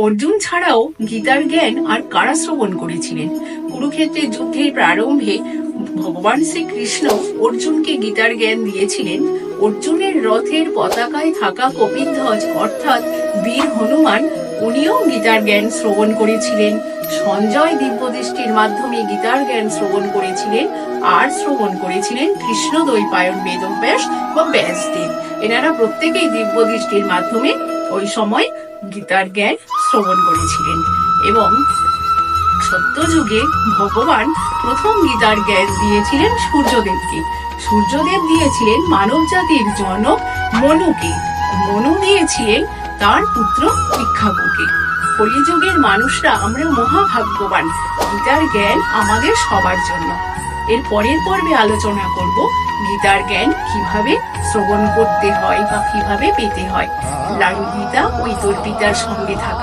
অর্জুন ছাড়াও গীতার জ্ঞান আর কারা শ্রবণ করেছিলেন? কুরুক্ষেত্রের যুদ্ধের প্রারম্ভে ভগবান শ্রীকৃষ্ণ অর্জুনকে গীতার জ্ঞান দিয়েছিলেন। অর্জুনের রথের পতাকায় থাকা কপিধ্বজ অর্থাৎ বীর হনুমান, উনিও গীতার জ্ঞান শ্রবণ করেছিলেন। সঞ্জয় দিব্যদৃষ্টির মাধ্যমে গীতার জ্ঞান শ্রবণ করেছিলেন, আর শ্রবণ করেছিলেন কৃষ্ণদ্বৈপায়ন বেদব্যাস বা ব্যাসদেব। এনারা প্রত্যেকেই দিব্যদৃষ্টির মাধ্যমে ওই সময় গীতার জ্ঞান শ্রবণ করেছিলেন। এবং সত্যযুগে ভগবান প্রথম গীতার জ্ঞান দিয়েছিলেন সূর্যদেবকে। সূর্যদেব দিয়েছিলেন মানব জাতির জনক মনুকে। মনু দিয়েছিলেন তার পুত্র ইক্ষ্বাকুকে। কলিযুগের মানুষরা আমরা মহাভাগ্যবান, গীতার জ্ঞান আমাদের সবার জন্য। এর পরের পর্বে আলোচনা করব গীতার জ্ঞান কিভাবে শ্রবণ করতে হয় বা কিভাবে পেতে হয়। গীতা ও ইতর পিতার সঙ্গে থাকা